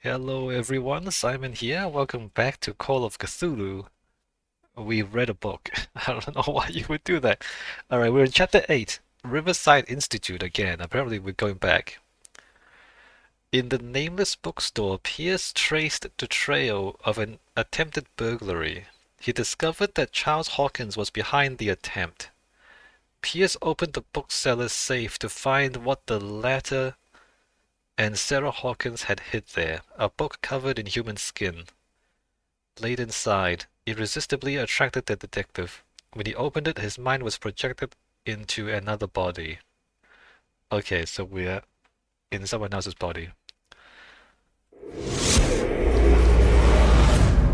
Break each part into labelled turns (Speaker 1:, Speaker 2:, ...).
Speaker 1: Hello everyone, Simon here. Welcome back to Call of Cthulhu. We read a book. I don't know why you would do that. Alright, we're in chapter 8, Riverside Institute again. Apparently we're going back. In the nameless bookstore, Pierce traced the trail of an attempted burglary. He discovered that Charles Hawkins was behind the attempt. Pierce opened the bookseller's safe to find what the latter and Sarah Hawkins had hid there, a book covered in human skin. Laid inside, irresistibly attracted the detective. When he opened it, his mind was projected into another body. Okay, so we're in someone else's body.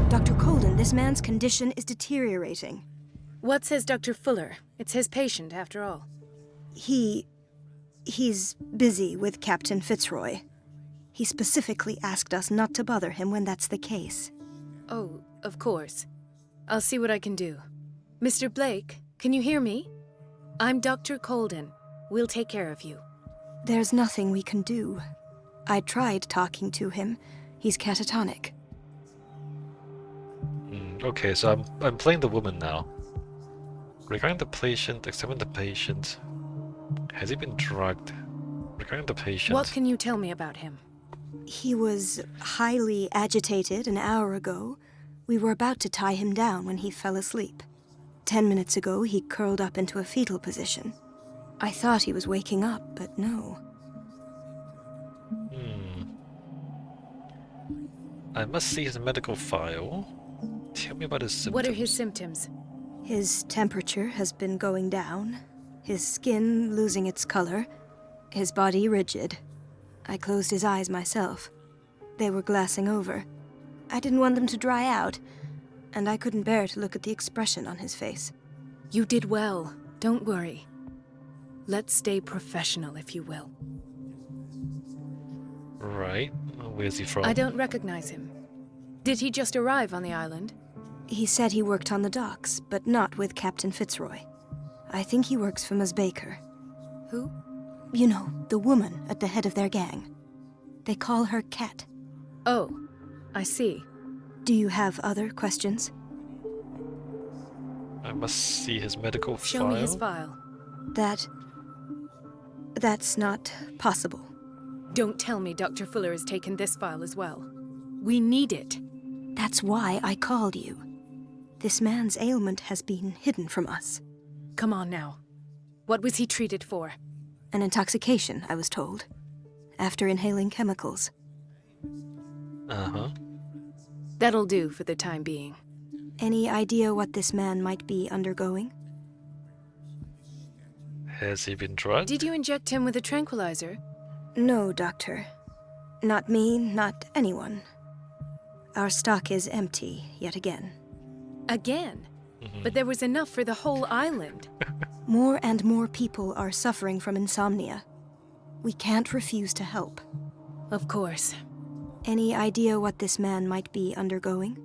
Speaker 2: Dr. Colden, this man's condition is deteriorating.
Speaker 3: What says Dr. Fuller? It's his patient, after all.
Speaker 2: He's busy with Captain Fitzroy. He specifically asked us not to bother him when that's the case.
Speaker 3: Oh, of course. I'll see what I can do. Mr. Blake, can you hear me? I'm Dr. Colden. We'll take care of you.
Speaker 2: There's nothing we can do. I tried talking to him. He's catatonic.
Speaker 1: Okay, so I'm playing the woman now. Regarding the patient, examine the patient. Has he been drugged? Regarding the patient.
Speaker 3: What can you tell me about him?
Speaker 2: He was highly agitated an hour ago. We were about to tie him down when he fell asleep. 10 minutes ago, he curled up into a fetal position. I thought he was waking up, but no.
Speaker 1: I must see his medical file. Tell me about his symptoms.
Speaker 3: What are his symptoms?
Speaker 2: His temperature has been going down, his skin losing its color, his body rigid. I closed his eyes myself. They were glassing over. I didn't want them to dry out, and I couldn't bear to look at the expression on his face.
Speaker 3: You did well. Don't worry. Let's stay professional, if you will.
Speaker 1: Right. Where's he from?
Speaker 3: I don't recognize him. Did he just arrive on the island?
Speaker 2: He said he worked on the docks, but not with Captain Fitzroy. I think he works for Ms. Baker.
Speaker 3: Who?
Speaker 2: You know, the woman at the head of their gang. They call her Cat.
Speaker 3: Oh, I see.
Speaker 2: Do you have other questions?
Speaker 1: I must see his medical file.
Speaker 3: Show me his file.
Speaker 2: That's not possible.
Speaker 3: Don't tell me Dr. Fuller has taken this file as well. We need it.
Speaker 2: That's why I called you. This man's ailment has been hidden from us.
Speaker 3: Come on now. What was he treated for?
Speaker 2: An intoxication, I was told. After inhaling chemicals.
Speaker 1: Uh-huh.
Speaker 3: That'll do for the time being.
Speaker 2: Any idea what this man might be undergoing?
Speaker 1: Has he been drugged?
Speaker 3: Did you inject him with a tranquilizer?
Speaker 2: No, Doctor. Not me, not anyone. Our stock is empty, yet again.
Speaker 3: Again? But there was enough for the whole island.
Speaker 2: More and more people are suffering from insomnia. We can't refuse to help.
Speaker 3: Of course.
Speaker 2: Any idea what this man might be undergoing?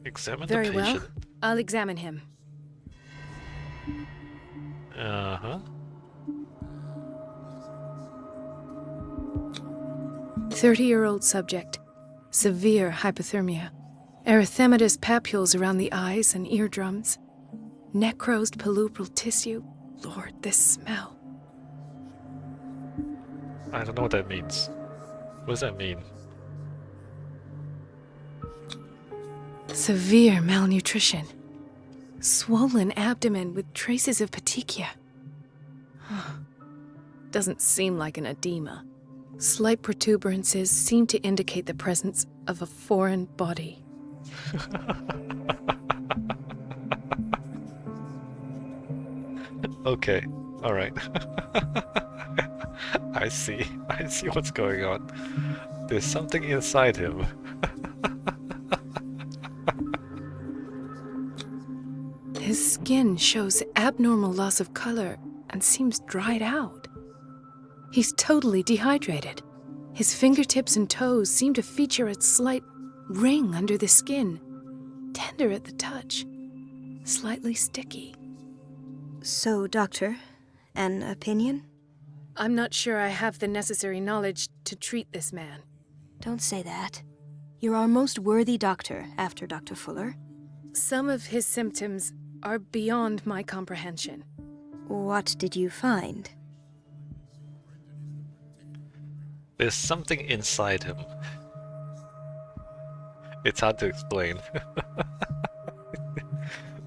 Speaker 1: Examine
Speaker 3: Very
Speaker 1: the
Speaker 3: well.
Speaker 1: patient.
Speaker 3: I'll examine him.
Speaker 1: Uh-huh.
Speaker 3: 30-year-old subject. Severe hypothermia. Erythematous papules around the eyes and eardrums. Necrosed palpebral tissue. Lord, this smell.
Speaker 1: I don't know what that means. What does that mean?
Speaker 3: Severe malnutrition. Swollen abdomen with traces of petechia. Doesn't seem like an edema. Slight protuberances seem to indicate the presence of a foreign body.
Speaker 1: Okay, alright. I see what's going on. There's something inside him.
Speaker 3: His skin shows abnormal loss of color and seems dried out. He's totally dehydrated. His fingertips and toes seem to feature a slight ring under the skin, tender at the touch, slightly sticky.
Speaker 2: So, Doctor, an opinion?
Speaker 3: I'm not sure I have the necessary knowledge to treat this man.
Speaker 2: Don't say that. You're our most worthy doctor after Dr. Fuller.
Speaker 3: Some of his symptoms are beyond my comprehension.
Speaker 2: What did you find?
Speaker 1: There's something inside him. It's hard to explain.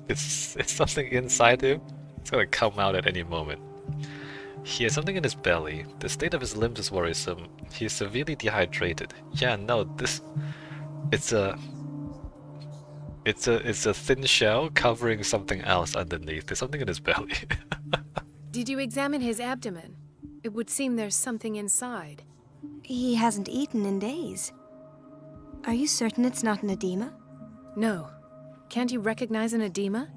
Speaker 1: It's something inside him. It's gonna come out at any moment. He has something in his belly. The state of his limbs is worrisome. He is severely dehydrated. Yeah, no, it's a thin shell covering something else underneath. There's something in his belly.
Speaker 3: Did you examine his abdomen? It would seem there's something inside.
Speaker 2: He hasn't eaten in days. Are you certain it's not an edema?
Speaker 3: No. Can't you recognize an edema?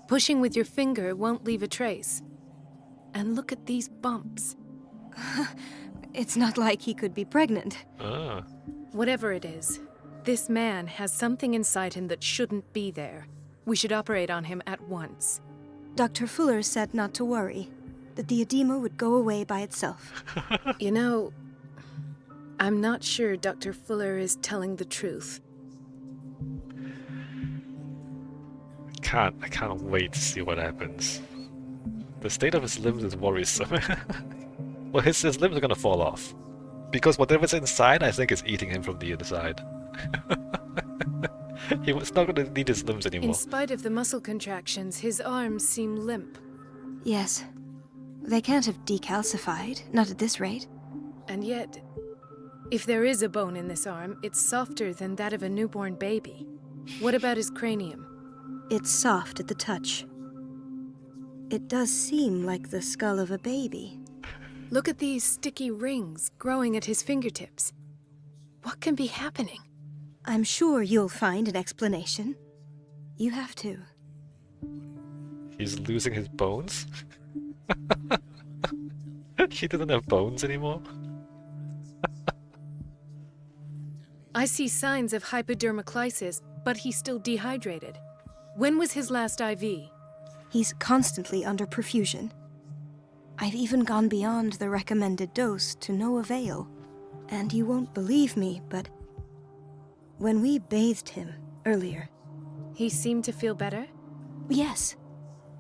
Speaker 3: Pushing with your finger won't leave a trace. And look at these bumps.
Speaker 2: It's not like he could be pregnant.
Speaker 1: Ah.
Speaker 3: Whatever it is, this man has something inside him that shouldn't be there. We should operate on him at once.
Speaker 2: Dr. Fuller said not to worry, that the edema would go away by itself.
Speaker 3: You know, I'm not sure Dr. Fuller is telling the truth.
Speaker 1: I can't wait to see what happens. The state of his limbs is worrisome. Well, his limbs are gonna fall off. Because whatever's inside, I think, is eating him from the inside. He was not gonna need his limbs anymore.
Speaker 3: In spite of the muscle contractions, his arms seem limp.
Speaker 2: Yes. They can't have decalcified, not at this rate.
Speaker 3: And yet, if there is a bone in this arm, it's softer than that of a newborn baby. What about his cranium?
Speaker 2: It's soft at the touch. It does seem like the skull of a baby.
Speaker 3: Look at these sticky rings growing at his fingertips. What can be happening?
Speaker 2: I'm sure you'll find an explanation. You have to.
Speaker 1: He's losing his bones? He doesn't have bones anymore?
Speaker 3: I see signs of hypodermoclysis, but he's still dehydrated. When was his last IV?
Speaker 2: He's constantly under perfusion. I've even gone beyond the recommended dose to no avail. And you won't believe me, but when we bathed him earlier...
Speaker 3: He seemed to feel better?
Speaker 2: Yes.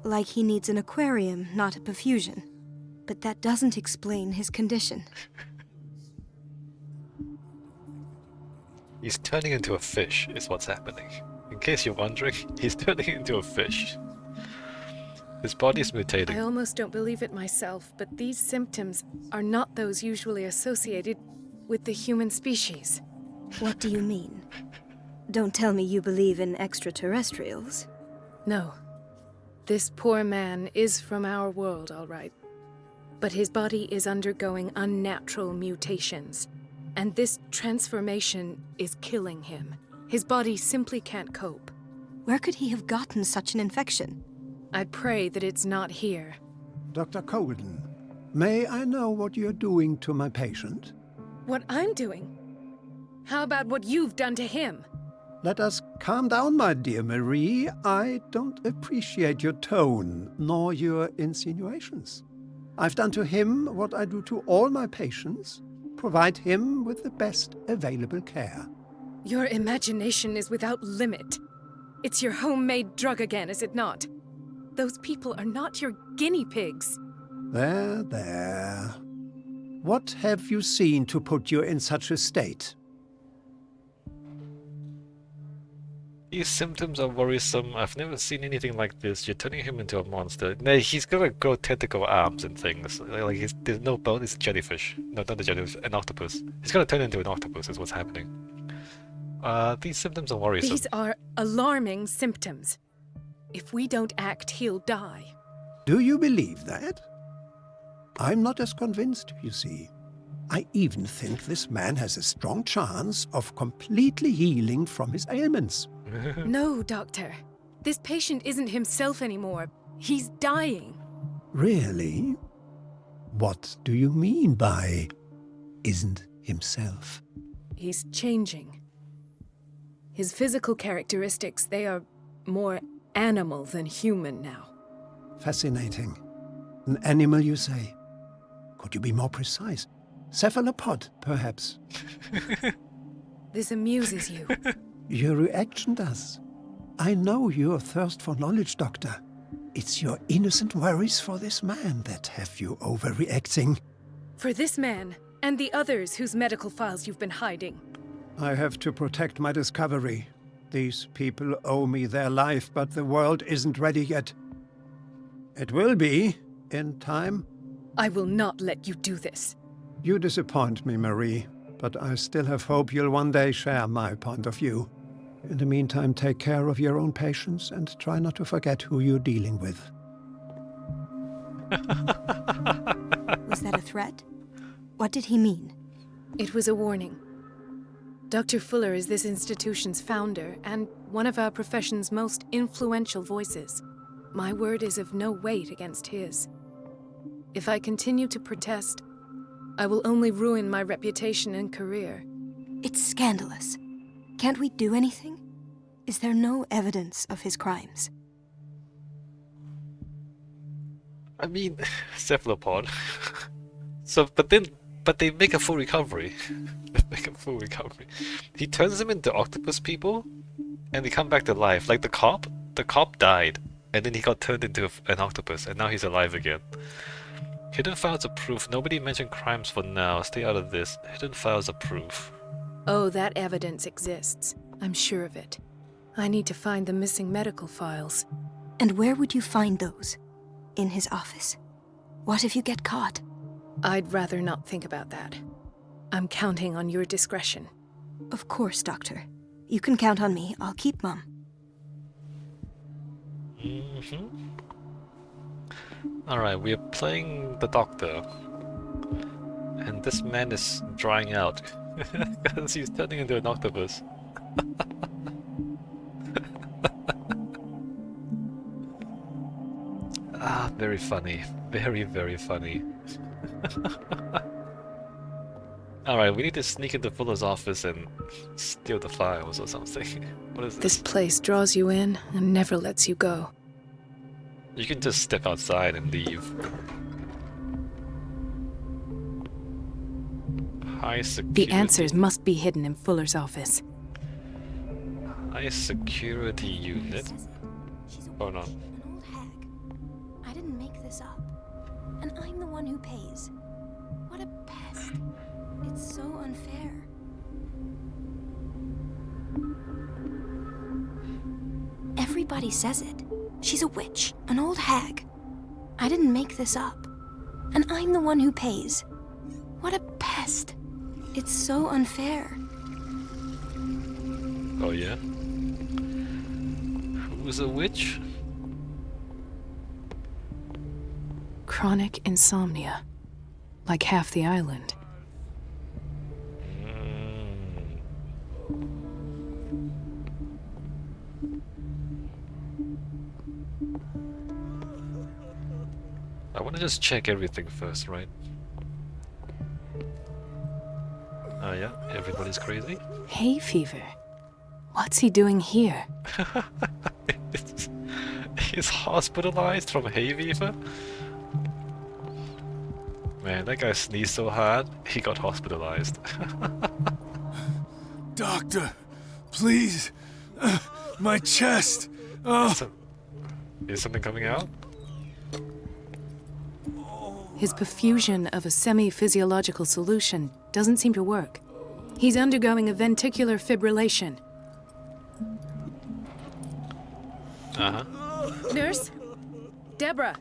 Speaker 2: Like he needs an aquarium, not a perfusion. But that doesn't explain his condition.
Speaker 1: He's turning into a fish, is what's happening. In case you're wondering, he's turning into a fish. His body is mutating.
Speaker 3: I almost don't believe it myself, but these symptoms are not those usually associated with the human species.
Speaker 2: What do you mean? Don't tell me you believe in extraterrestrials.
Speaker 3: No. This poor man is from our world, all right. But his body is undergoing unnatural mutations. And this transformation is killing him. His body simply can't cope.
Speaker 2: Where could he have gotten such an infection?
Speaker 3: I pray that it's not here.
Speaker 4: Dr. Colden, may I know what you're doing to my patient?
Speaker 3: What I'm doing? How about what you've done to him?
Speaker 4: Let us calm down, my dear Marie. I don't appreciate your tone, nor your insinuations. I've done to him what I do to all my patients, provide him with the best available care.
Speaker 3: Your imagination is without limit. It's your homemade drug again, is it not? Those people are not your guinea pigs.
Speaker 4: There, there. What have you seen to put you in such a state?
Speaker 1: These symptoms are worrisome. I've never seen anything like this. You're turning him into a monster. No, he's gonna grow tentacle arms and things. Like there's no bone. It's a jellyfish. No, not a jellyfish. An octopus. He's gonna turn into an octopus. Is what's happening. These symptoms are worrisome.
Speaker 3: These are alarming symptoms. If we don't act, he'll die.
Speaker 4: Do you believe that? I'm not as convinced, you see. I even think this man has a strong chance of completely healing from his ailments.
Speaker 3: No, Doctor. This patient isn't himself anymore. He's dying.
Speaker 4: Really? What do you mean by isn't himself?
Speaker 3: He's changing. His physical characteristics, they are more animal than human now.
Speaker 4: Fascinating. An animal, you say? Could you be more precise? Cephalopod, perhaps?
Speaker 3: This amuses you.
Speaker 4: Your reaction does. I know your thirst for knowledge, Doctor. It's your innocent worries for this man that have you overreacting.
Speaker 3: For this man, and the others whose medical files you've been hiding.
Speaker 4: I have to protect my discovery. These people owe me their life, but the world isn't ready yet. It will be, in time.
Speaker 3: I will not let you do this.
Speaker 4: You disappoint me, Marie, but I still have hope you'll one day share my point of view. In the meantime, take care of your own patients and try not to forget who you're dealing with.
Speaker 2: Was that a threat? What did he mean?
Speaker 3: It was a warning. Dr. Fuller is this institution's founder and one of our profession's most influential voices. My word is of no weight against his. If I continue to protest, I will only ruin my reputation and career.
Speaker 2: It's scandalous. Can't we do anything? Is there no evidence of his crimes?
Speaker 1: I mean, cephalopod. But they make a full recovery. They make a full recovery. He turns them into octopus people, and they come back to life. Like the cop. The cop died, and then he got turned into an octopus, and now he's alive again. Hidden files of proof. Nobody mentioned crimes for now. Stay out of this. Hidden files of proof.
Speaker 3: Oh, that evidence exists. I'm sure of it. I need to find the missing medical files.
Speaker 2: And where would you find those? In his office? What if you get caught?
Speaker 3: I'd rather not think about that. I'm counting on your discretion.
Speaker 2: Of course, Doctor. You can count on me. I'll keep Mum.
Speaker 1: Alright, we are playing the Doctor. And this man is drying out. Because he's turning into an octopus. Ah, very funny. Very, very funny. Alright, we need to sneak into Fuller's office and steal the files or something. What is
Speaker 3: This
Speaker 1: this?
Speaker 3: place draws you in and never lets you go.
Speaker 1: You can just step outside and leave. High security.
Speaker 3: The answers must be hidden in Fuller's office.
Speaker 1: High security unit.
Speaker 2: She's a
Speaker 1: Oh, no.
Speaker 2: witch, an old hag. I didn't make this up. And I'm the one who pays. What a pest. It's so unfair. Everybody says it. She's a witch, an old hag. I didn't make this up. And I'm the one who pays. What a pest. It's so unfair.
Speaker 1: Oh yeah? Who's a witch?
Speaker 3: Chronic insomnia. Like half the island.
Speaker 1: I want to just check everything first, right? Oh yeah, everybody's crazy.
Speaker 3: Hay fever. What's he doing here?
Speaker 1: He's hospitalized from hay fever? Man, that guy sneezed so hard, he got hospitalized.
Speaker 5: Doctor, please. My chest.
Speaker 1: Is something coming out?
Speaker 3: His perfusion of a semi-physiological solution doesn't seem to work. He's undergoing a ventricular fibrillation.
Speaker 1: Uh-huh.
Speaker 3: Nurse? Deborah,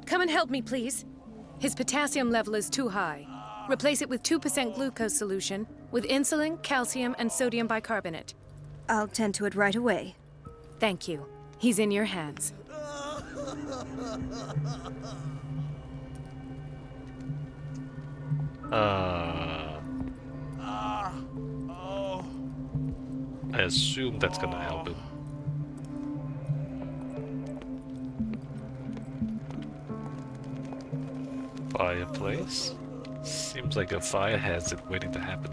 Speaker 3: come and help me, please. His potassium level is too high. Replace it with 2% glucose solution with insulin, calcium, and sodium bicarbonate.
Speaker 2: I'll tend to it right away.
Speaker 3: Thank you. He's in your hands.
Speaker 1: I assume that's gonna help him. Fireplace? Seems like a fire hazard waiting to happen.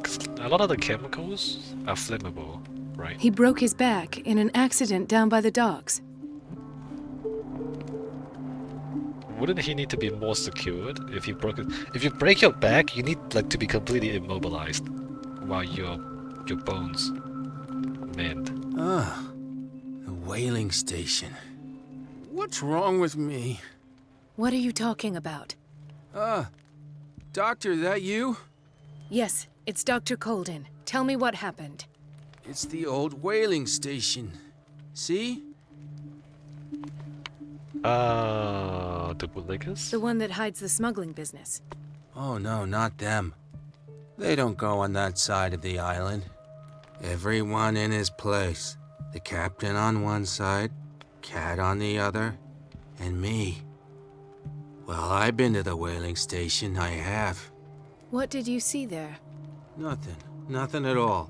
Speaker 1: 'Cause a lot of the chemicals are flammable, right?
Speaker 3: He broke his back in an accident down by the docks.
Speaker 1: Wouldn't he need to be more secured if if you break your back, you need like to be completely immobilized while your bones mend.
Speaker 6: Ah, the whaling station. What's wrong with me?
Speaker 3: What are you talking about?
Speaker 6: Doctor, that you?
Speaker 3: Yes, it's Dr. Colden. Tell me what happened.
Speaker 6: It's the old whaling station. See?
Speaker 1: The bootlickers?
Speaker 3: The one that hides the smuggling business.
Speaker 6: Oh no, not them. They don't go on that side of the island. Everyone in his place. The captain on one side, Cat on the other, and me. Well, I've been to the whaling station, I have.
Speaker 3: What did you see there?
Speaker 6: Nothing at all.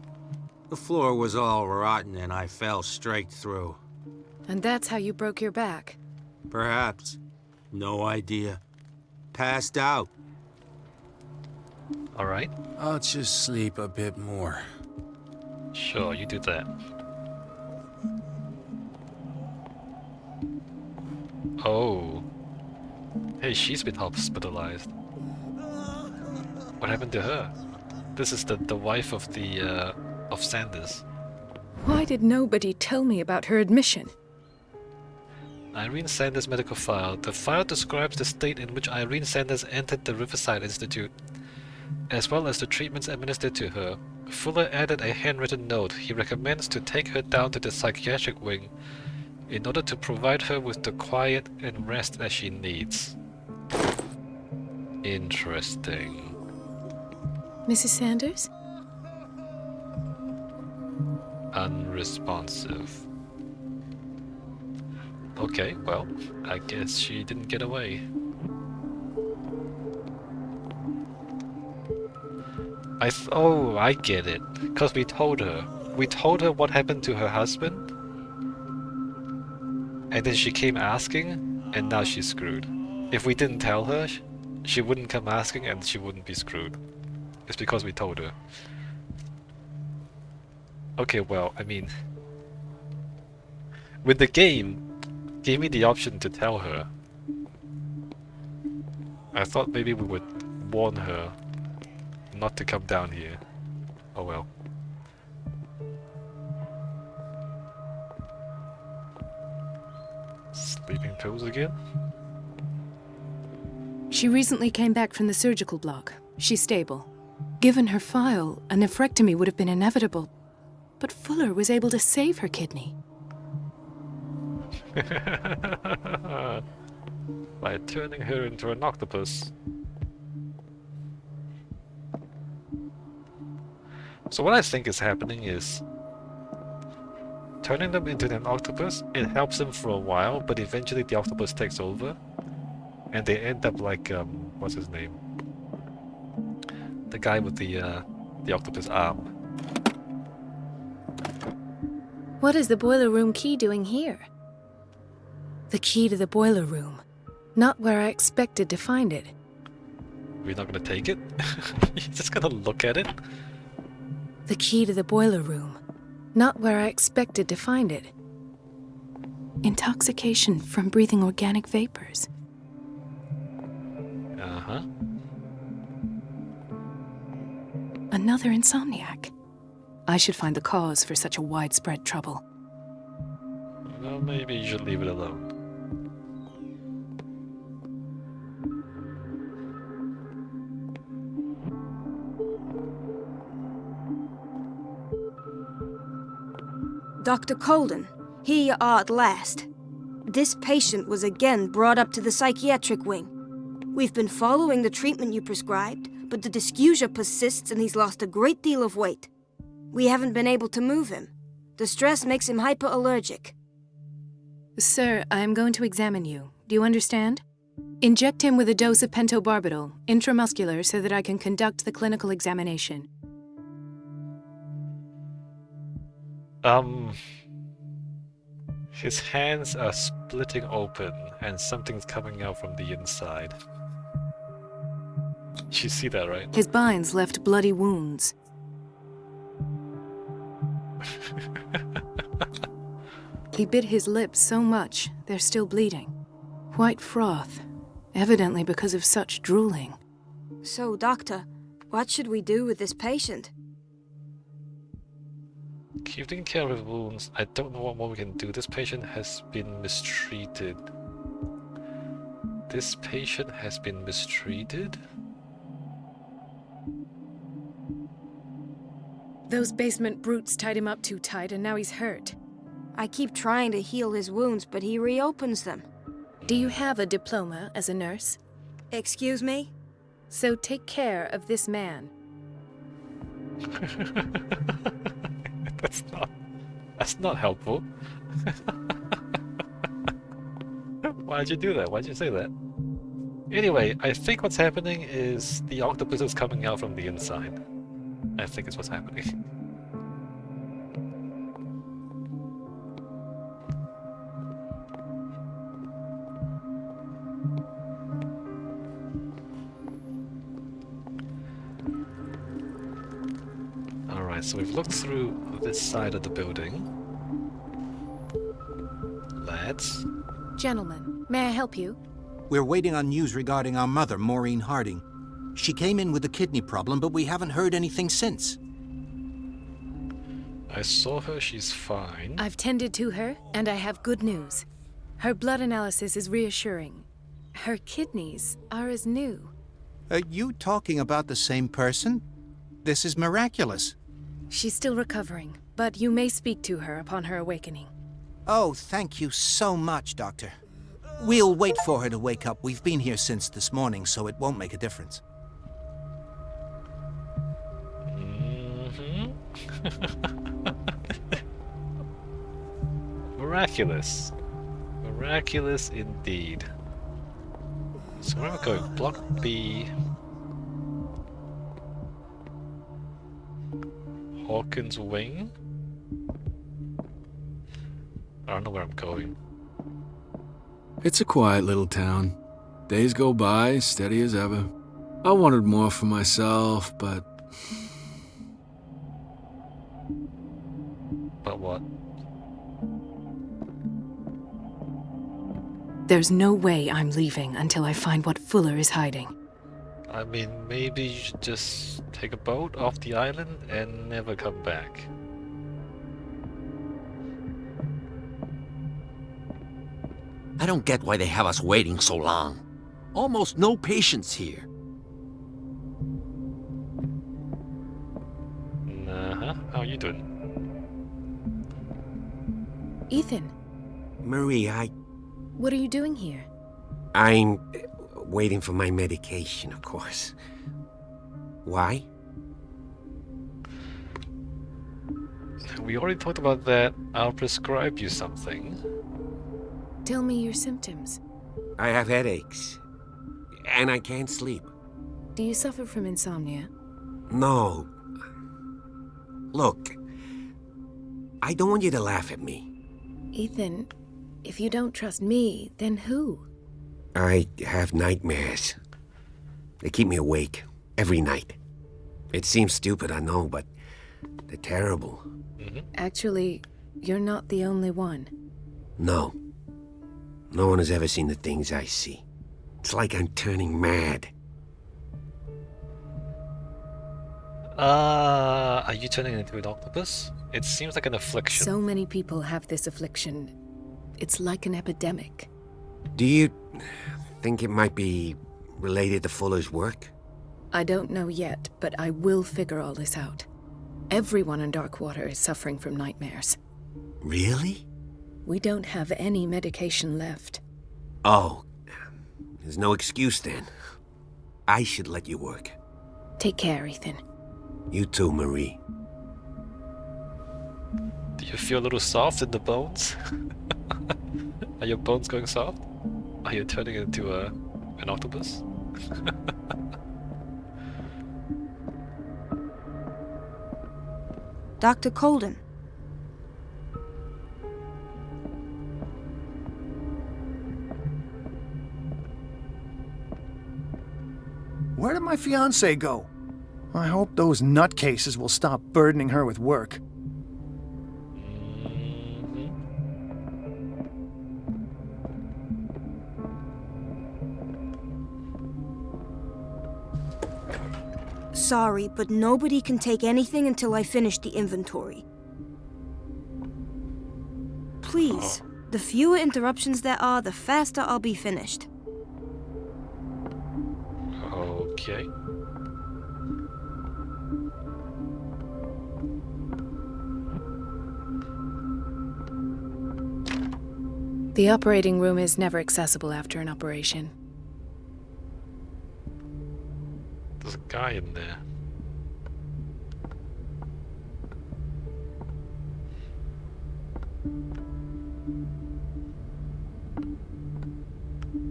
Speaker 6: The floor was all rotten and I fell straight through.
Speaker 3: And that's how you broke your back.
Speaker 6: Perhaps. No idea. Passed out.
Speaker 1: Alright.
Speaker 6: I'll just sleep a bit more.
Speaker 1: Sure, you do that. Oh. Hey, she's been hospitalized. What happened to her? This is the wife of the of Sanders.
Speaker 3: Why did nobody tell me about her admission?
Speaker 1: Irene Sanders' medical file. The file describes the state in which Irene Sanders entered the Riverside Institute, as well as the treatments administered to her. Fuller added a handwritten note. He recommends to take her down to the psychiatric wing in order to provide her with the quiet and rest that she needs. Interesting.
Speaker 3: Mrs. Sanders?
Speaker 1: Unresponsive. Okay, well, I guess she didn't get away. Oh, I get it. Because we told her. We told her what happened to her husband. And then she came asking, and now she's screwed. If we didn't tell her, she wouldn't come asking and she wouldn't be screwed. It's because we told her. Okay, well, I mean... With the game, gave me the option to tell her. I thought maybe we would warn her not to come down here. Oh well. Sleeping pills again?
Speaker 3: She recently came back from the surgical block. She's stable. Given her file, a nephrectomy would have been inevitable. But Fuller was able to save her kidney.
Speaker 1: By turning her into an octopus. So what I think is happening is turning them into an octopus, it helps them for a while, but eventually the octopus takes over and they end up like what's his name? The guy with the octopus arm.
Speaker 3: What is the boiler room key doing here? The key to the boiler room. Not where I expected to find it.
Speaker 1: We're not gonna take it? You're just gonna look at it?
Speaker 3: The key to the boiler room. Not where I expected to find it. Intoxication from breathing organic vapors.
Speaker 1: Uh-huh.
Speaker 3: Another insomniac. I should find the cause for such a widespread trouble.
Speaker 1: Well, maybe you should leave it alone.
Speaker 2: Dr. Colden, here you are at last. This patient was again brought up to the psychiatric wing. We've been following the treatment you prescribed, but the dysgeusia persists and he's lost a great deal of weight. We haven't been able to move him. The stress makes him hyperallergic.
Speaker 3: Sir, I am going to examine you. Do you understand? Inject him with a dose of pentobarbital, intramuscular, so that I can conduct the clinical examination.
Speaker 1: His hands are splitting open and something's coming out from the inside. You see that, right?
Speaker 3: His binds left bloody wounds. He bit his lips so much, they're still bleeding. White froth. evidently because of such drooling.
Speaker 2: So, Doctor, what should we do with this patient?
Speaker 1: Keep taking care of his wounds. I don't know what more we can do. This patient has been mistreated. This patient has been mistreated?
Speaker 3: Those basement brutes tied him up too tight and now he's hurt.
Speaker 2: I keep trying to heal his wounds, but he reopens them.
Speaker 3: Do you have a diploma as a nurse?
Speaker 2: Excuse me?
Speaker 3: So take care of this man.
Speaker 1: That's not helpful. Why'd you do that? Why'd you say that? Anyway, I think what's happening is the octopus is coming out from the inside. I think it's what's happening. Alright, so we've looked through this side of the building. Lads.
Speaker 3: Gentlemen, may I help you?
Speaker 7: We're waiting on news regarding our mother, Maureen Harding. She came in with a kidney problem, but we haven't heard anything since.
Speaker 1: I saw her, she's fine.
Speaker 3: I've tended to her, and I have good news. Her blood analysis is reassuring. Her kidneys are as new.
Speaker 7: Are you talking about the same person? This is miraculous.
Speaker 3: She's still recovering, but you may speak to her upon her awakening.
Speaker 7: Oh, thank you so much, Doctor. We'll wait for her to wake up. We've been here since this morning, so it won't make a difference.
Speaker 1: Miraculous. Miraculous indeed. So where am I going? Block B. Hawkins Wing? I don't know where I'm going.
Speaker 5: It's a quiet little town. Days go by, steady as ever. I wanted more for myself, but...
Speaker 1: But what?
Speaker 3: There's no way I'm leaving until I find what Fuller is hiding.
Speaker 1: I mean, maybe you should just take a boat off the island and never come back.
Speaker 8: I don't get why they have us waiting so long. Almost no patients here.
Speaker 1: Uh-huh. How are you doing?
Speaker 3: Ethan,
Speaker 9: Marie,
Speaker 3: what are you doing here?
Speaker 9: I'm waiting for my medication, of course. Why?
Speaker 1: We already talked about that. I'll prescribe you something.
Speaker 3: Tell me your symptoms.
Speaker 9: I have headaches. And I can't sleep.
Speaker 3: Do you suffer from insomnia?
Speaker 9: No. Look, I don't want you to laugh at me.
Speaker 3: Ethan, if you don't trust me, then who?
Speaker 9: I have nightmares. They keep me awake every night. It seems stupid, I know, but they're terrible.
Speaker 3: Actually, you're not the only one.
Speaker 9: No. No one has ever seen the things I see. It's like I'm turning mad.
Speaker 1: Are you turning into an octopus? It seems like an affliction.
Speaker 3: So many people have this affliction. It's like an epidemic.
Speaker 9: Do you think it might be related to Fuller's work?
Speaker 3: I don't know yet, but I will figure all this out. Everyone in Darkwater is suffering from nightmares.
Speaker 9: Really?
Speaker 3: We don't have any medication left.
Speaker 9: Oh, there's no excuse then. I should let you work.
Speaker 3: Take care, Ethan.
Speaker 9: You too, Marie.
Speaker 1: Do you feel a little soft in the bones? Are your bones going soft? Are you turning into an octopus?
Speaker 2: Dr. Colden.
Speaker 10: Where did my fiancée go? I hope those nutcases will stop burdening her with work.
Speaker 2: sorry, but nobody can take anything until I finish the inventory. Please, the fewer interruptions there are, the faster I'll be finished.
Speaker 1: Okay.
Speaker 3: The operating room is never accessible after an operation.
Speaker 1: There's a guy in there.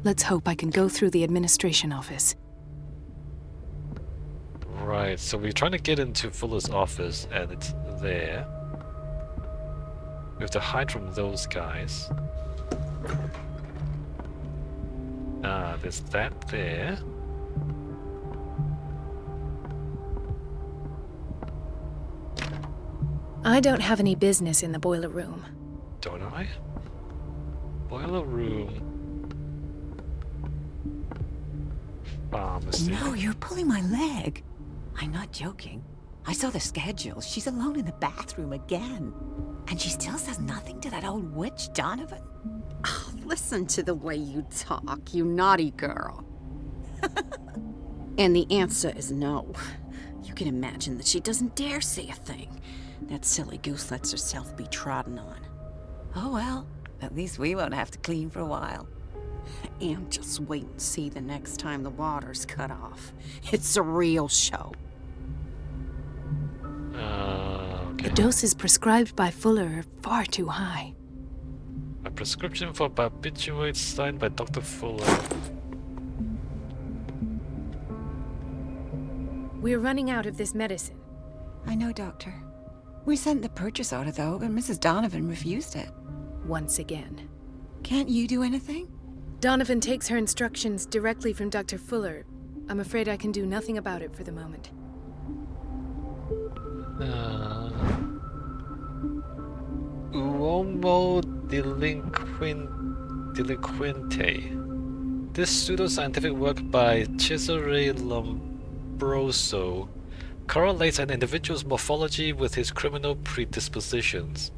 Speaker 3: Let's hope I can go through the administration office.
Speaker 1: Right, so we're trying to get into Fuller's office, and it's there. We have to hide from those guys. Ah, there's that there.
Speaker 3: I don't have any business in the boiler room.
Speaker 1: Don't I? Boiler room. Pharmacy.
Speaker 11: No, you're pulling my leg. I'm not joking. I saw the schedule. She's alone in the bathroom again. And she still says nothing to that old witch, Donovan.
Speaker 12: Oh, listen to the way you talk, you naughty girl. And the answer is no. You can imagine that she doesn't dare say a thing. That silly goose lets herself be trodden on.
Speaker 11: Oh well, at least we won't have to clean for a while.
Speaker 12: And just wait and see the next time the water's cut off. It's a real show.
Speaker 1: Okay.
Speaker 3: The doses prescribed by Fuller are far too high.
Speaker 1: A prescription for barbiturates signed by Dr. Fuller.
Speaker 3: We're running out of this medicine.
Speaker 11: I know, Doctor. We sent the purchase order, though, and Mrs. Donovan refused it.
Speaker 3: Once again.
Speaker 11: Can't you do anything?
Speaker 3: Donovan takes her instructions directly from Dr. Fuller. I'm afraid I can do nothing about it for the moment.
Speaker 1: Uomo delinquente. This pseudoscientific work by Cesare Lombroso correlates an individual's morphology with his criminal predispositions.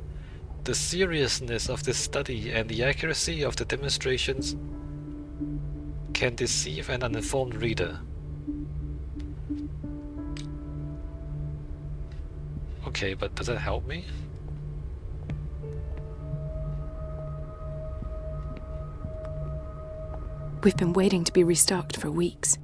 Speaker 1: The seriousness of this study and the accuracy of the demonstrations can deceive an uninformed reader. Okay, but does that help me?
Speaker 3: We've been waiting to be restocked for weeks.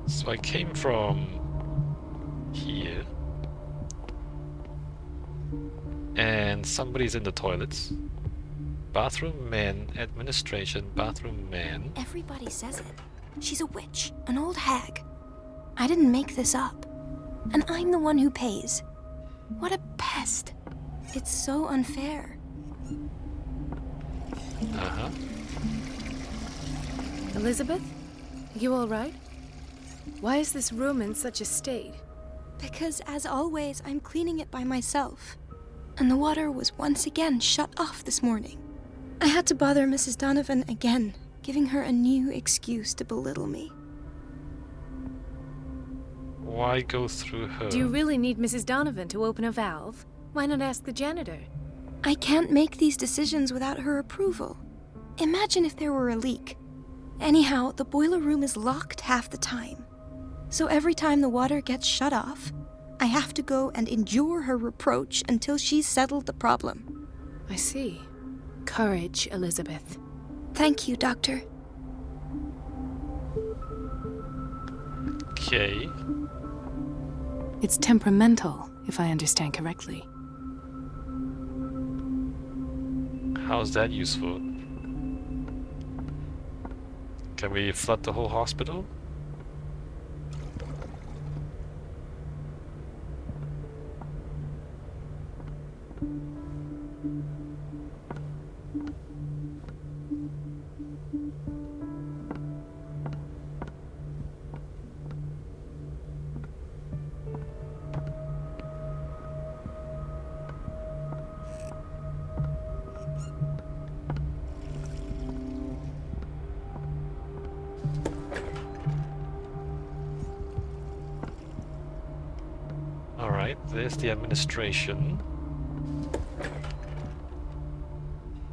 Speaker 1: So I came from here, and somebody's in the toilets. Bathroom man, administration, bathroom man.
Speaker 2: Everybody says it. She's a witch, an old hag. I didn't make this up. And I'm the one who pays. What a pest. It's so unfair.
Speaker 1: Uh-huh.
Speaker 3: Elizabeth? You all right? Why is this room in such a state?
Speaker 2: Because, as always, I'm cleaning it by myself. And the water was once again shut off this morning. I had to bother Mrs. Donovan again, giving her a new excuse to belittle me.
Speaker 1: Why go through her?
Speaker 3: Do you really need Mrs. Donovan to open a valve? Why not ask the janitor?
Speaker 2: I can't make these decisions without her approval. Imagine if there were a leak. Anyhow, the boiler room is locked half the time. So every time the water gets shut off, I have to go and endure her reproach until she's settled the problem.
Speaker 3: I see. Courage, Elizabeth.
Speaker 2: Thank you, Doctor.
Speaker 1: Okay.
Speaker 3: It's temperamental, if I understand correctly.
Speaker 1: How's that useful? Can we flood the whole hospital? Alright, there's the administration.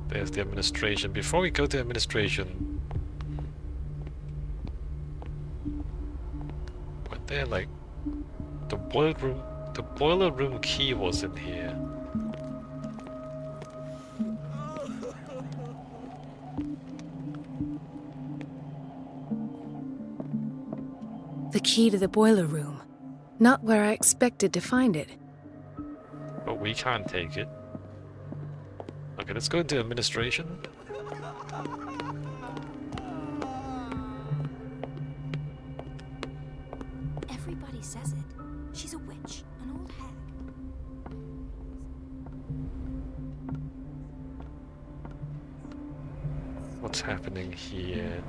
Speaker 1: There's the administration. Before we go to administration... Were there like... The boiler room key was in here.
Speaker 3: The key to the boiler room. Not where I expected to find it.
Speaker 1: But we can't take it. Okay, let's go into administration.
Speaker 2: Everybody says it. She's a witch, an old hag.
Speaker 1: What's happening here?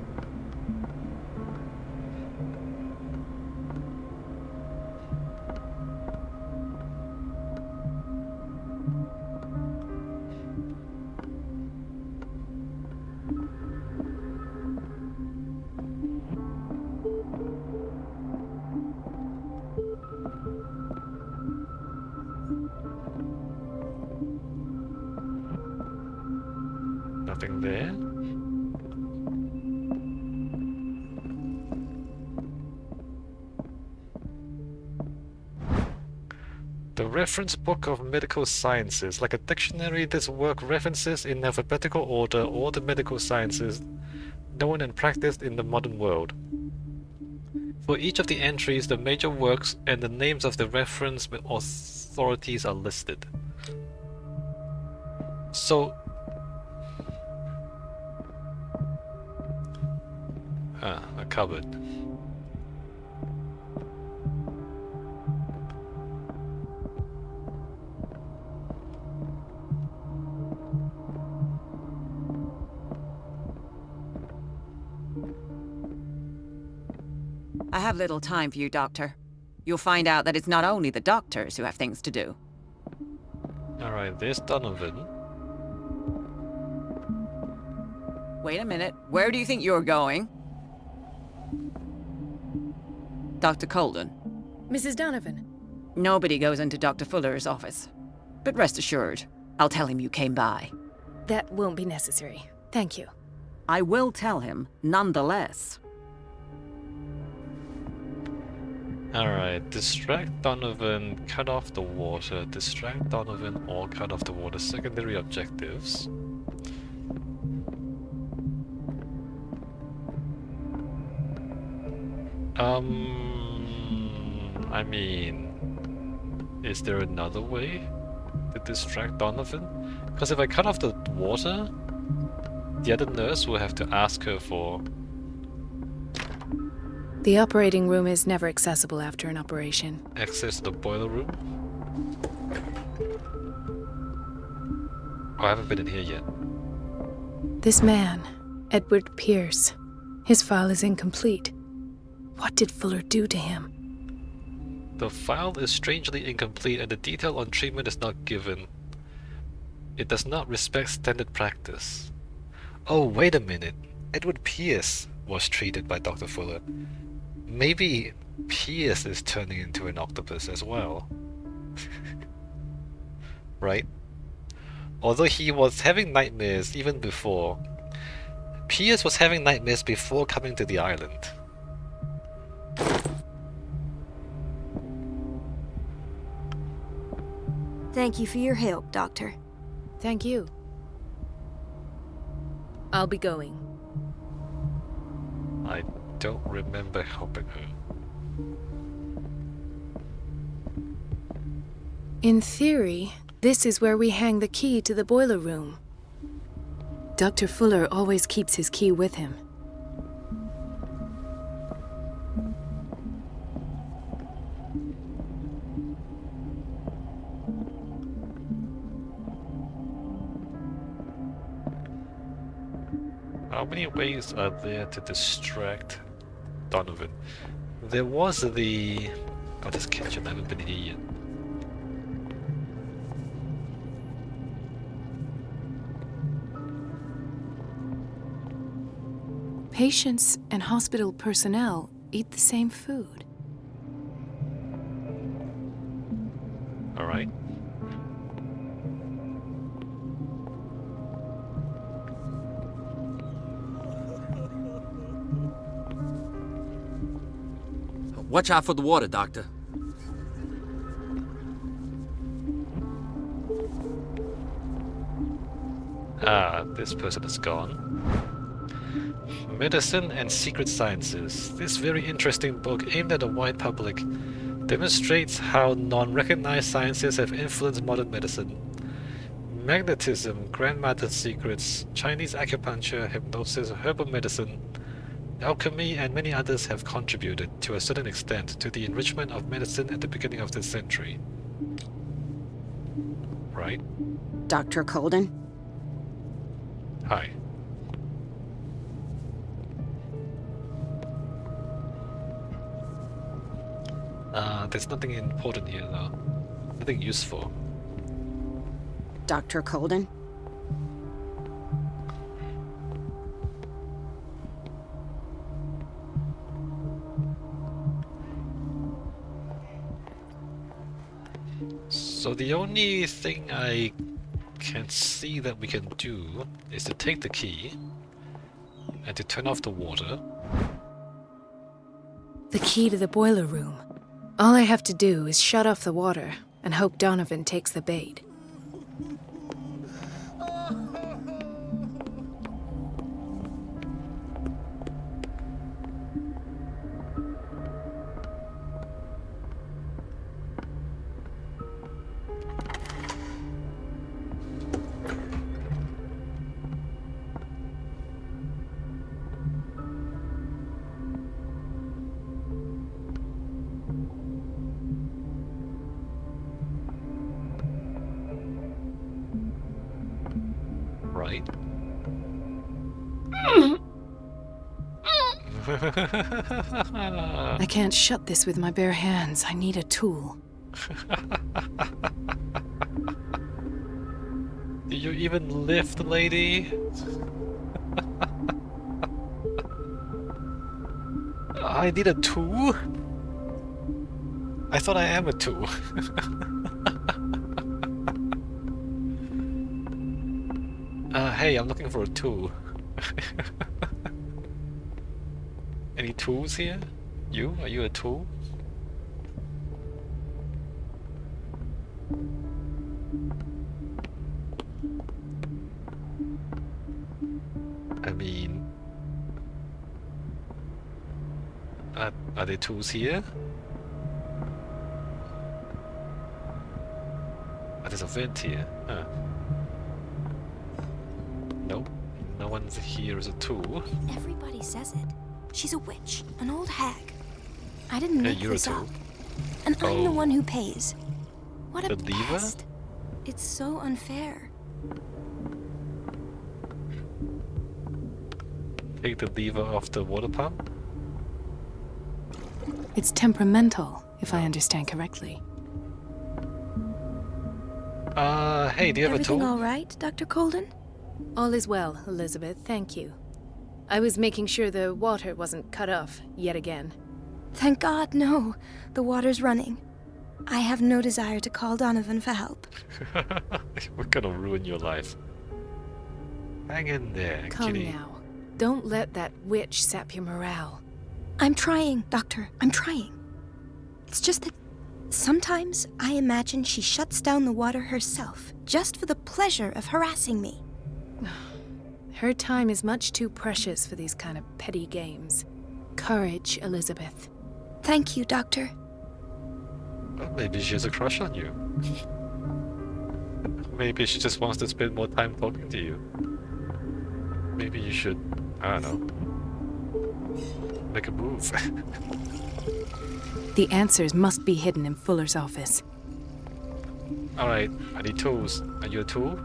Speaker 1: Nothing there. The Reference Book of Medical Sciences. Like a dictionary, this work references in alphabetical order all the medical sciences known and practiced in the modern world. For each of the entries, the major works and the names of the reference authorities are listed. So... a cupboard.
Speaker 11: I have little time for you, Doctor. You'll find out that it's not only the doctors who have things to do.
Speaker 1: Alright, there's Donovan.
Speaker 11: Wait a minute. Where do you think you're going? Dr. Colden.
Speaker 3: Mrs. Donovan.
Speaker 11: Nobody goes into Dr. Fuller's office. But rest assured, I'll tell him you came by.
Speaker 3: That won't be necessary. Thank you.
Speaker 11: I will tell him, nonetheless.
Speaker 1: Alright, distract Donovan, cut off the water, distract Donovan or cut off the water. Secondary objectives. I mean, is there another way to distract Donovan? Because if I cut off the water, the other nurse will have to ask her for...
Speaker 3: The operating room is never accessible after an operation.
Speaker 1: access to the boiler room. Oh, I haven't been in here yet.
Speaker 3: This man, Edward Pierce, his file is incomplete. What did Fuller do to him?
Speaker 1: The file is strangely incomplete and the detail on treatment is not given. It does not respect standard practice. Oh, wait a minute. Edward Pierce was treated by Dr. Fuller. Maybe Pierce is turning into an octopus as well. Right? Although he was having nightmares even before. Pierce was having nightmares before coming to the island.
Speaker 2: Thank you for your help, Doctor.
Speaker 3: Thank you. I'll be going.
Speaker 1: I don't remember helping her.
Speaker 3: In theory, this is where we hang the key to the boiler room. Dr. Fuller always keeps his key with him.
Speaker 1: How many ways are there to distract Donovan? There was the... Oh, this kitchen, I haven't been here yet.
Speaker 3: Patients and hospital personnel eat the same food.
Speaker 8: Watch out for the water, Doctor.
Speaker 1: Ah, this person is gone. Medicine and Secret Sciences. This very interesting book aimed at a wide public demonstrates how non-recognized sciences have influenced modern medicine. Magnetism, grandmother secrets, Chinese acupuncture, hypnosis, herbal medicine, alchemy, and many others have contributed, to a certain extent, to the enrichment of medicine at the beginning of this century. Right?
Speaker 12: Dr. Colden?
Speaker 1: Hi. There's nothing important here, though. Nothing useful.
Speaker 12: Dr. Colden?
Speaker 1: So the only thing I can see that we can do is to take the key and to turn off the water.
Speaker 3: The key to the boiler room. All I have to do is shut off the water and hope Donovan takes the bait.
Speaker 1: Right?
Speaker 3: I can't shut this with my bare hands. I need a tool.
Speaker 1: Do you even lift, lady? I need a tool? I thought I am a tool. Hey, I'm looking for a tool. Any tools here? You? Are you a tool? I mean... are there tools here? Oh, there's a vent here. Huh. Nope. No one's here as a tool.
Speaker 2: Everybody says it. She's a witch, an old hag. I didn't make
Speaker 1: you're a
Speaker 2: this
Speaker 1: tool.
Speaker 2: up. And I'm the
Speaker 1: Oh.
Speaker 2: one who pays. What a
Speaker 1: The lever?
Speaker 2: pest. It's so unfair.
Speaker 1: Take the lever off the water pump?
Speaker 3: It's temperamental, if I understand correctly.
Speaker 1: Hey, do you have a
Speaker 2: Everything
Speaker 1: tool?
Speaker 2: all right, Dr. Colden?
Speaker 3: All is well, Elizabeth, thank you. I was making sure the water wasn't cut off yet again.
Speaker 2: Thank God, no. The water's running. I have no desire to call Donovan for help.
Speaker 1: We're gonna ruin your life. Hang in there,
Speaker 3: Come
Speaker 1: kitty.
Speaker 3: now. Don't let that witch sap your morale.
Speaker 2: I'm trying, Doctor. I'm trying. It's just that sometimes I imagine she shuts down the water herself, just for the pleasure of harassing me.
Speaker 3: Her time is much too precious for these kind of petty games. Courage, Elizabeth.
Speaker 2: Thank you, Doctor.
Speaker 1: Well, maybe she has a crush on you. Maybe she just wants to spend more time talking to you. Maybe you should, I don't know, make a move.
Speaker 3: The answers must be hidden in Fuller's office.
Speaker 1: Alright, I need tools. Are you a tool?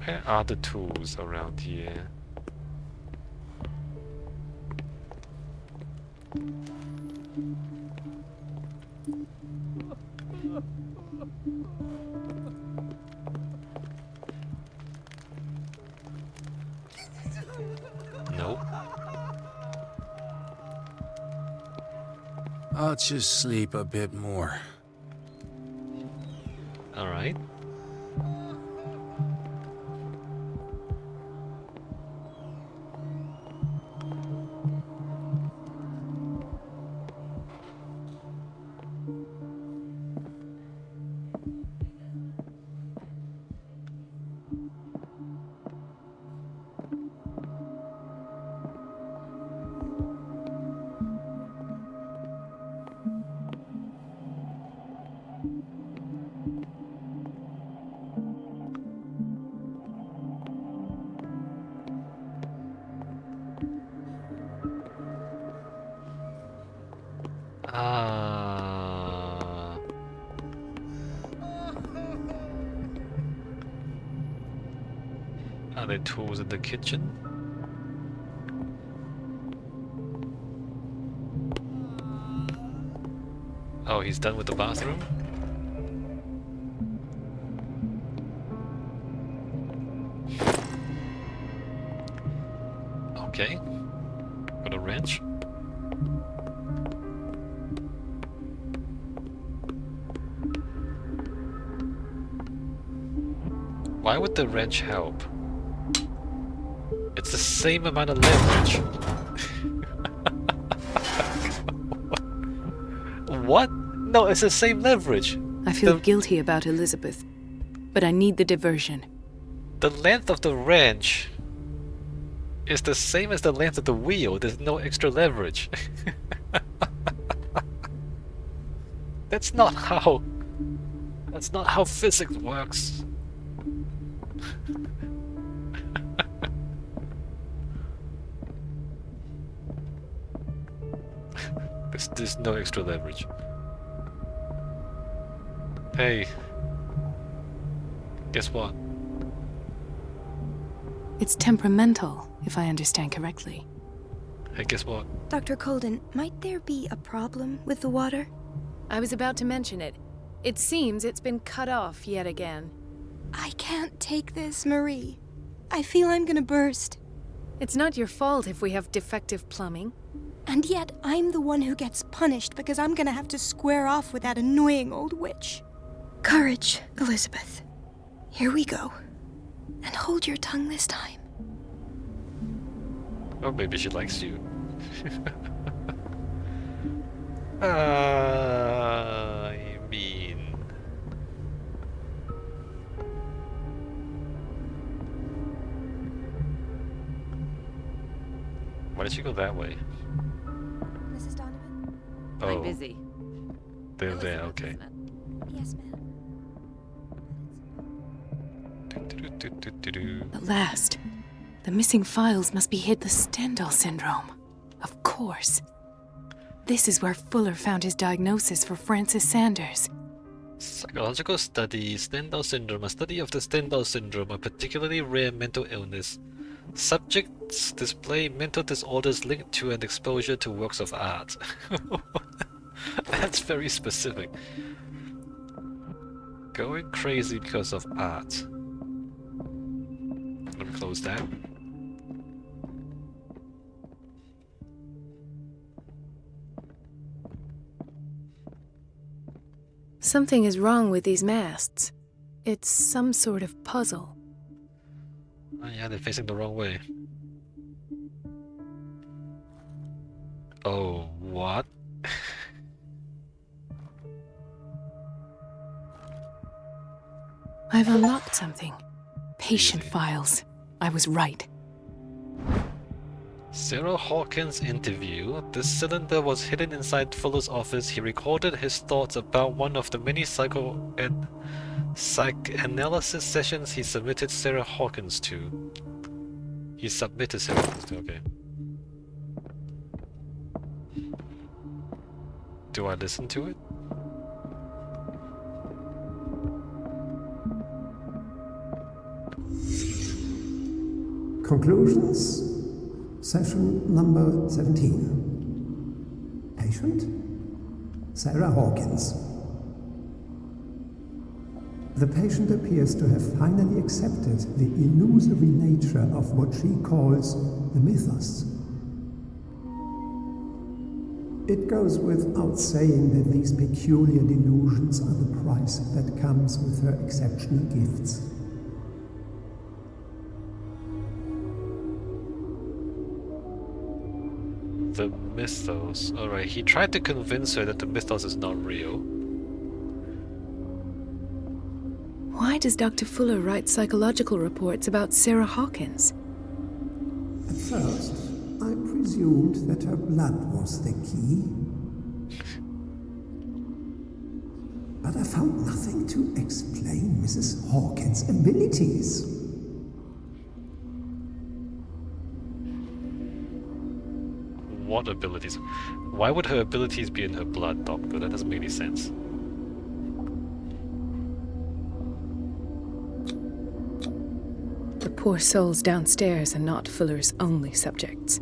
Speaker 1: Where are the tools around here? Nope.
Speaker 6: I'll just sleep a bit more.
Speaker 1: Alright. Ah. Are there tools in the kitchen? Oh, he's done with the bathroom? Okay. Got a wrench. Why would the wrench help? It's the same amount of leverage. What? No, it's the same leverage.
Speaker 3: I feel guilty about Elizabeth, but I need the diversion.
Speaker 1: The length of the wrench is the same as the length of the wheel. There's no extra leverage. That's not how physics works. There's no extra leverage. Hey, guess what?
Speaker 3: It's temperamental, if I understand correctly.
Speaker 1: Hey, guess what?
Speaker 2: Dr. Colden, might there be a problem with the water?
Speaker 3: I was about to mention it. It seems it's been cut off yet again.
Speaker 2: I can't take this, Marie. I feel I'm gonna burst.
Speaker 3: It's not your fault if we have defective plumbing.
Speaker 2: And yet, I'm the one who gets punished because I'm gonna have to square off with that annoying old witch. Courage, Elizabeth. Here we go. And hold your tongue this time.
Speaker 1: Or maybe she likes you. I mean... Why did she go that way?
Speaker 2: Mrs. Donovan?
Speaker 1: Oh.
Speaker 11: I'm busy.
Speaker 1: They're there, okay.
Speaker 2: Yes, ma'am.
Speaker 3: At last. The missing files must be hid the Stendhal syndrome. Of course. This is where Fuller found his diagnosis for Francis Sanders.
Speaker 1: Psychological study, Stendhal syndrome, a study of the Stendhal syndrome, a particularly rare mental illness. Subjects display mental disorders linked to an exposure to works of art. That's very specific. Going crazy because of art. Let me close that.
Speaker 3: Something is wrong with these masts. It's some sort of puzzle.
Speaker 1: Oh yeah, they're facing the wrong way. Oh, what?
Speaker 3: I've unlocked something. Patient files. I was right.
Speaker 1: Sarah Hawkins' interview. This cylinder was hidden inside Fuller's office. He recorded his thoughts about one of the many psychanalysis sessions he submitted Sarah Hawkins to. He submitted Sarah Hawkins to, okay. Do I listen to it?
Speaker 4: Conclusions. Session number 17. Patient? Sarah Hawkins. The patient appears to have finally accepted the illusory nature of what she calls the mythos. It goes without saying that these peculiar delusions are the price that comes with her exceptional gifts.
Speaker 1: The mythos. Alright, he tried to convince her that the mythos is not real.
Speaker 3: Why does Dr. Fuller write psychological reports about Sarah Hawkins?
Speaker 4: At first, I presumed that her blood was the key. But I found nothing to explain Mrs. Hawkins' abilities.
Speaker 1: What abilities? Why would her abilities be in her blood, Doctor? That doesn't make any sense.
Speaker 3: The poor souls downstairs are not Fuller's only subjects.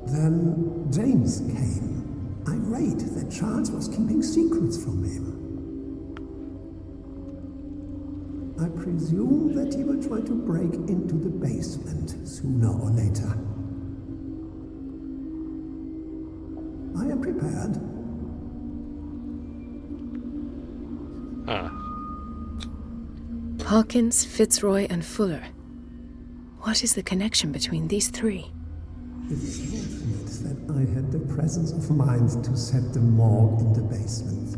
Speaker 4: Then James came, irate that Charles was keeping secrets from him. I presume that he will try to break into the basement sooner or later. I am prepared.
Speaker 1: Ah.
Speaker 3: Hawkins, Fitzroy, and Fuller. What is the connection between these three?
Speaker 4: It is fortunate that I had the presence of mind to set the morgue in the basement.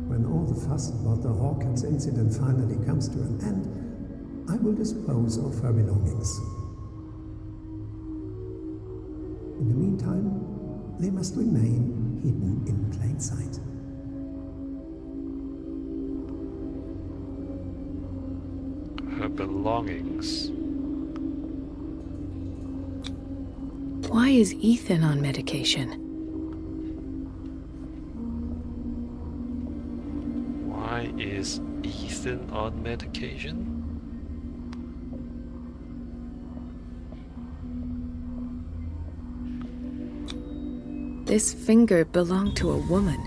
Speaker 4: When all the fuss about the Hawkins incident finally comes to an end, I will dispose of her belongings. In the meantime, they must remain hidden in plain sight.
Speaker 1: Her belongings.
Speaker 3: Why is Ethan on medication?
Speaker 1: Why is Ethan on medication?
Speaker 3: This finger belonged to a woman.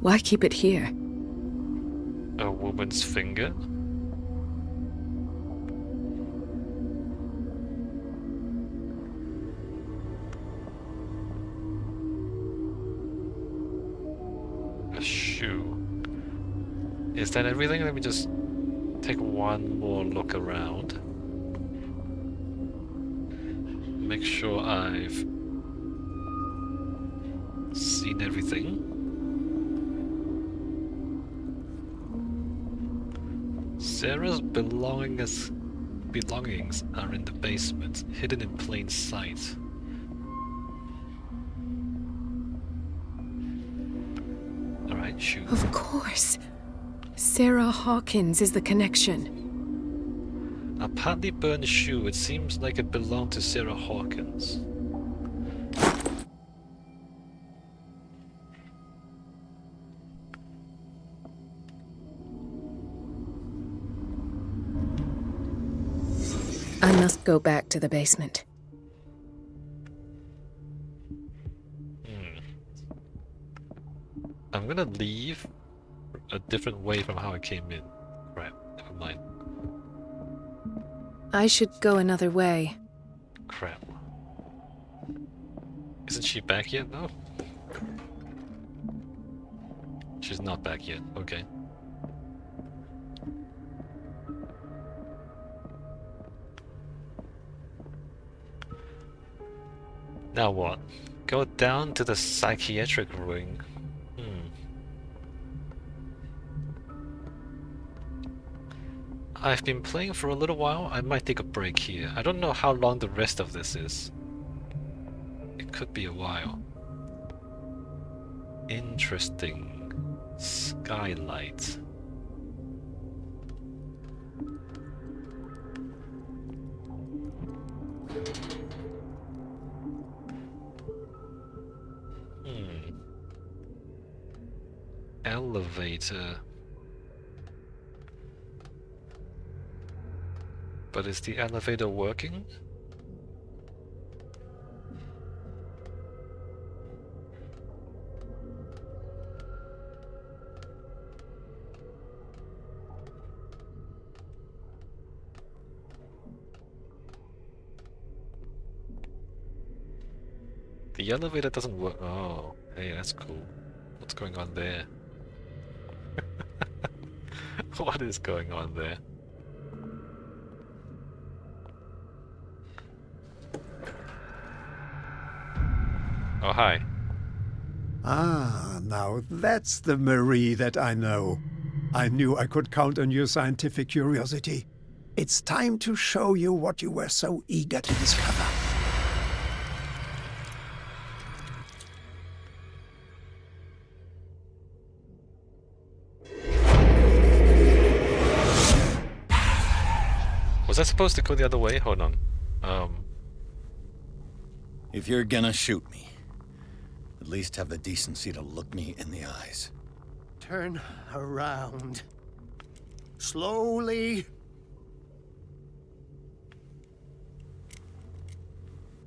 Speaker 3: Why keep it here?
Speaker 1: A woman's finger? A shoe. Is that everything? Let me just take one more look around. Make sure I've seen everything. Sarah's belongings are in the basement, hidden in plain sight. Alright, shoot.
Speaker 3: Of course. Sarah Hawkins is the connection.
Speaker 1: A partly burned shoe. It seems like it belonged to Sarah Hawkins.
Speaker 3: I must go back to the basement.
Speaker 1: I'm gonna leave a different way from how I came in. Crap, never mind.
Speaker 3: I should go another way.
Speaker 1: Crap. Isn't she back yet, though? She's not back yet, okay. Now what? Go down to the psychiatric wing. I've been playing for a little while. I might take a break here. I don't know how long the rest of this is. It could be a while. Interesting. Skylight. Elevator. But is the elevator working? The elevator doesn't work. Oh, hey, that's cool. What's going on there? What is going on there? Oh, hi.
Speaker 4: Ah, now that's the Marie that I know. I knew I could count on your scientific curiosity. It's time to show you what you were so eager to discover.
Speaker 1: Was I supposed to go the other way? Hold on.
Speaker 10: If you're gonna shoot me, at least have the decency to look me in the eyes. Turn around. Slowly.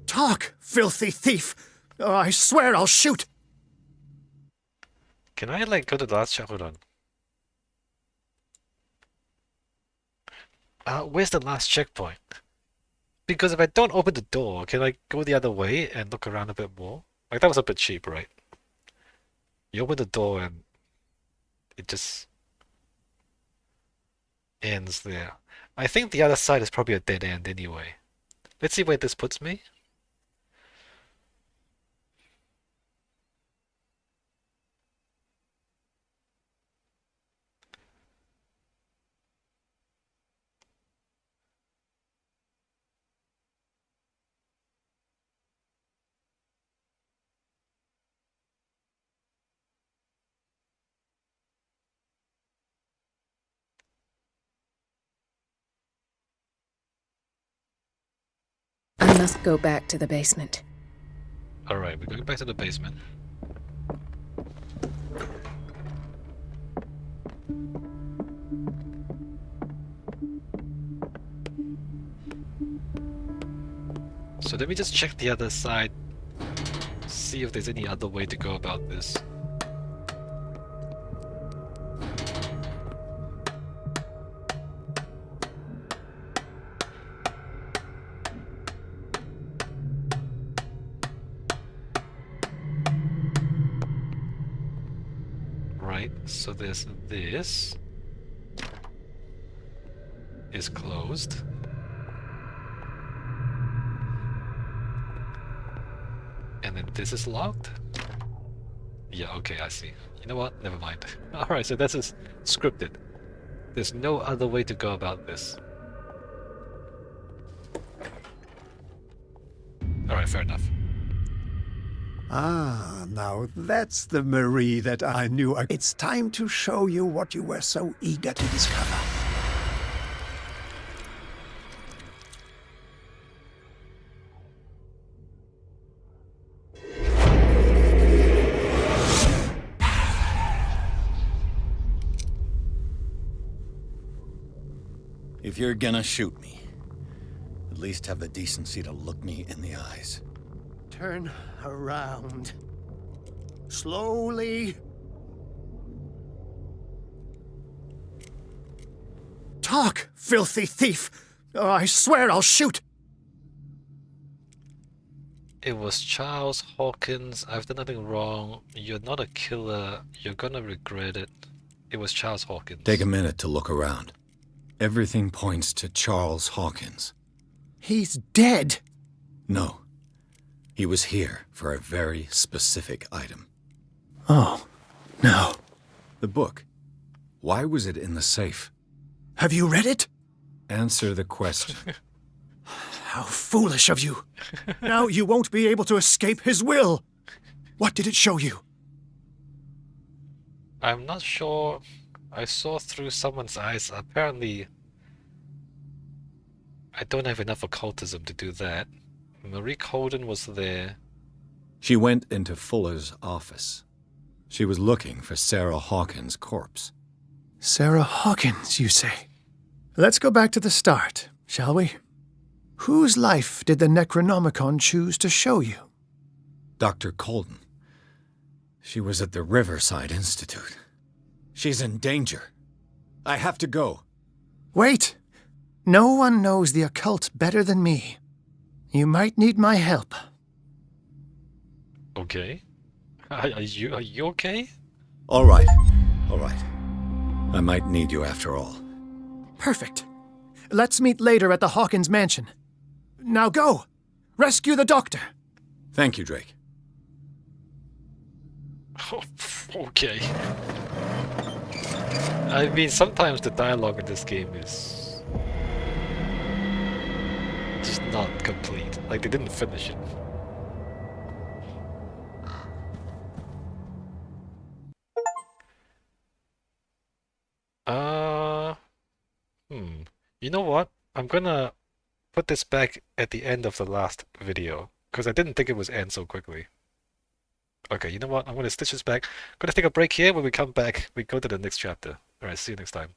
Speaker 10: Talk, filthy thief! Or I swear I'll shoot!
Speaker 1: Can I, like, go to the last check? Hold on. Where's the last checkpoint? Because if I don't open the door, can I go the other way and look around a bit more? Like, that was a bit cheap, right? You open the door and it just ends there. I think the other side is probably a dead end anyway. Let's see where this puts me.
Speaker 3: I must go back to the basement.
Speaker 1: Alright, we're going back to the basement. So let me just check the other side, see if there's any other way to go about this. Right, so there's this. Is closed. And then this is locked? Yeah, okay, I see. You know what? Never mind. Alright, so this is scripted. There's no other way to go about this. Alright, fair enough.
Speaker 4: Ah, now that's the Marie that I knew. It's time to show you what you were so eager to discover.
Speaker 10: If you're gonna shoot me, at least have the decency to look me in the eyes. Turn around. Slowly. Talk, filthy thief! Or I swear I'll shoot!
Speaker 1: It was Charles Hawkins. I've done nothing wrong. You're not a killer. You're gonna regret it. It was Charles Hawkins.
Speaker 10: Take a minute to look around. Everything points to Charles Hawkins. He's dead! No. He was here for a very specific item. Oh, no. The book. Why was it in the safe? Have you read it? Answer the question. How foolish of you. Now you won't be able to escape his will. What did it show you?
Speaker 1: I'm not sure. I saw through someone's eyes. Apparently, I don't have enough occultism to do that. Marie Colden was there.
Speaker 10: She went into Fuller's office. She was looking for Sarah Hawkins' corpse. Sarah Hawkins, you say? Let's go back to the start, shall we? Whose life did the Necronomicon choose to show you? Dr. Colden. She was at the Riverside Institute. She's in danger. I have to go. Wait! No one knows the occult better than me. You might need my help.
Speaker 1: Okay. Are you okay?
Speaker 10: All right. All right. I might need you after all. Perfect. Let's meet later at the Hawkins mansion. Now go! Rescue the doctor! Thank you, Drake.
Speaker 1: Oh, okay. I mean, sometimes the dialogue in this game is just not complete. Like, they didn't finish it. You know what? I'm gonna put this back at the end of the last video because I didn't think it would end so quickly. Okay, you know what? I'm gonna stitch this back. I'm gonna take a break here. When we come back, we go to the next chapter. Alright, see you next time.